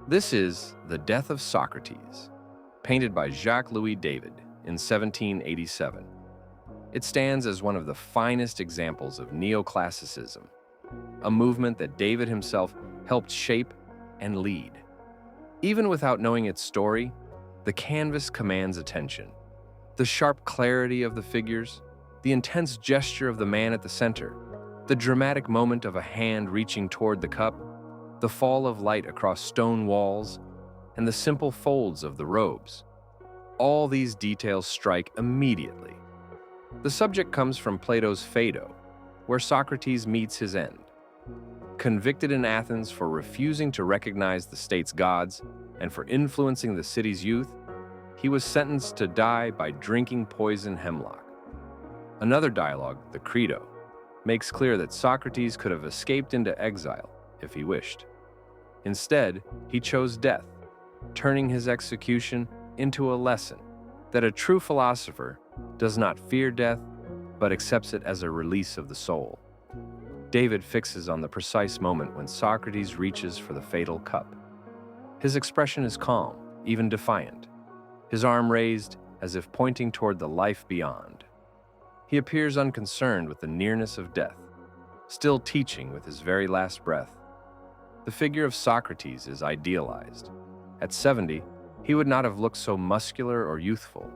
This is The Death of Socrates, painted by Jacques-Louis David in 1787. It stands as one of the finest examples of neoclassicism, a movement that David himself helped shape and lead. Even without knowing its story, the canvas commands attention. The sharp clarity of the figures, the intense gesture of the man at the center, the dramatic moment of a hand reaching toward the cup, the fall of light across stone walls, and the simple folds of the robes. All these details strike immediately. The subject comes from Plato's Phaedo, where Socrates meets his end. Convicted in Athens for refusing to recognize the state's gods and for influencing the city's youth, he was sentenced to die by drinking poison hemlock. Another dialogue, the Credo, makes clear that Socrates could have escaped into exile if he wished. Instead, he chose death, turning his execution into a lesson that a true philosopher does not fear death, but accepts it as a release of the soul. David fixes on the precise moment when Socrates reaches for the fatal cup. His expression is calm, even defiant, his arm raised as if pointing toward the life beyond. He appears unconcerned with the nearness of death, still teaching with his very last breath. The figure of Socrates is idealized. At 70, he would not have looked so muscular or youthful,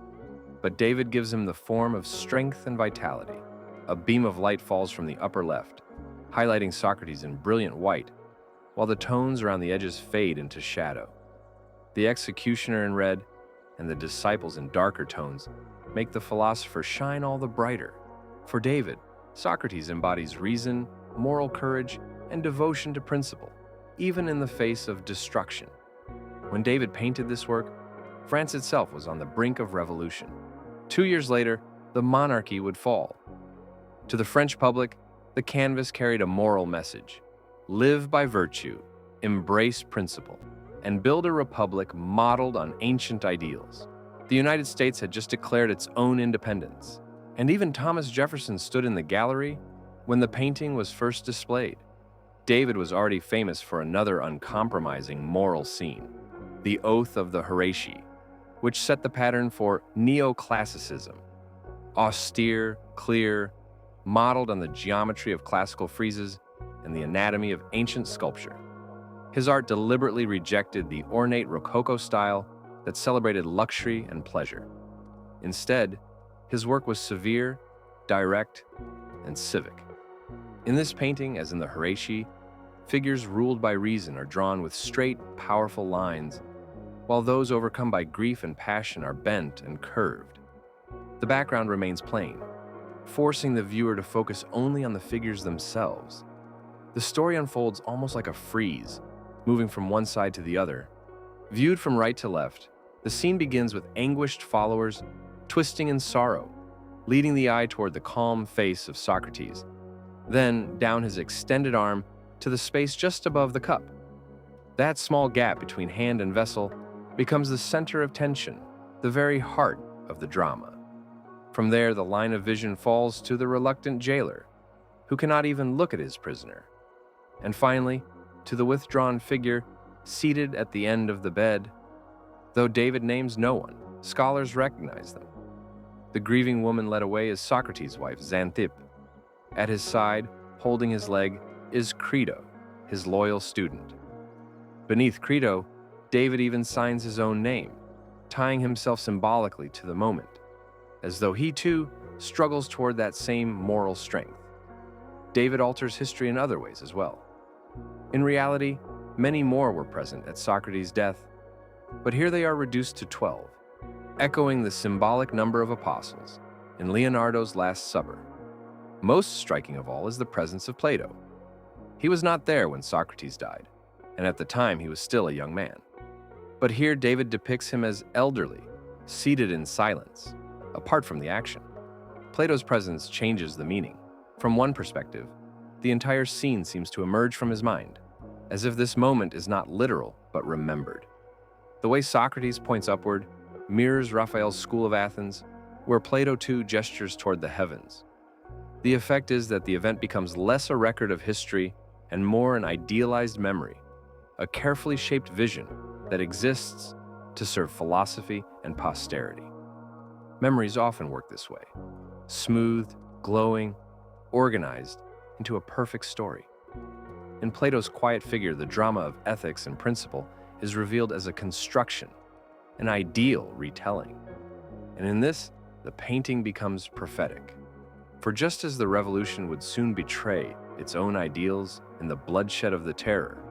but David gives him the form of strength and vitality. A beam of light falls from the upper left, highlighting Socrates in brilliant white, while the tones around the edges fade into shadow. The executioner in red and the disciples in darker tones make the philosopher shine all the brighter. For David, Socrates embodies reason, moral courage, and devotion to principle, even in the face of destruction. When David painted this work, France itself was on the brink of revolution. 2 years later, the monarchy would fall. To the French public, the canvas carried a moral message: live by virtue, embrace principle, and build a republic modeled on ancient ideals. The United States had just declared its own independence, and even Thomas Jefferson stood in the gallery when the painting was first displayed. David was already famous for another uncompromising moral scene, the Oath of the Horatii, which set the pattern for neoclassicism. Austere, clear, modeled on the geometry of classical friezes and the anatomy of ancient sculpture. His art deliberately rejected the ornate Rococo style that celebrated luxury and pleasure. Instead, his work was severe, direct, and civic. In this painting, as in the Horatii, figures ruled by reason are drawn with straight, powerful lines, while those overcome by grief and passion are bent and curved. The background remains plain, forcing the viewer to focus only on the figures themselves. The story unfolds almost like a frieze, moving from one side to the other. Viewed from right to left, the scene begins with anguished followers twisting in sorrow, leading the eye toward the calm face of Socrates, then down his extended arm to the space just above the cup. That small gap between hand and vessel becomes the center of tension, the very heart of the drama. From there, the line of vision falls to the reluctant jailer, who cannot even look at his prisoner. And finally, to the withdrawn figure seated at the end of the bed. Though David names no one, scholars recognize them. The grieving woman led away is Socrates' wife, Xanthippe. At his side, holding his leg, is Crito, his loyal student. Beneath Crito, David even signs his own name, tying himself symbolically to the moment, as though he too struggles toward that same moral strength. David alters history in other ways as well. In reality, many more were present at Socrates' death, but here they are reduced to 12, echoing the symbolic number of apostles in Leonardo's Last Supper. Most striking of all is the presence of Plato. He was not there when Socrates died, and at the time he was still a young man. But here David depicts him as elderly, seated in silence, apart from the action. Plato's presence changes the meaning. From one perspective, the entire scene seems to emerge from his mind, as if this moment is not literal, but remembered. The way Socrates points upward mirrors Raphael's School of Athens, where Plato too gestures toward the heavens. The effect is that the event becomes less a record of history and more an idealized memory, a carefully shaped vision that exists to serve philosophy and posterity. Memories often work this way, smooth, glowing, organized into a perfect story. In Plato's quiet figure, the drama of ethics and principle is revealed as a construction, an ideal retelling. And in this, the painting becomes prophetic. For just as the revolution would soon betray its own ideals in the bloodshed of the terror,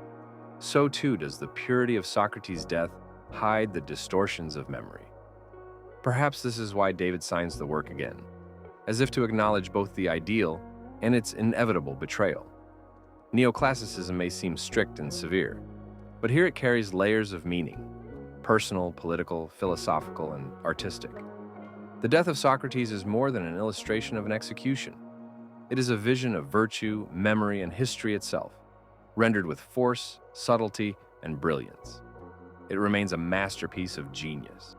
so too does the purity of Socrates' death hide the distortions of memory. Perhaps this is why David signs the work again, as if to acknowledge both the ideal and its inevitable betrayal. Neoclassicism may seem strict and severe, but here it carries layers of meaning: personal, political, philosophical, and artistic. The death of Socrates is more than an illustration of an execution. It is a vision of virtue, memory, and history itself, rendered with force, subtlety, and brilliance. It remains a masterpiece of genius.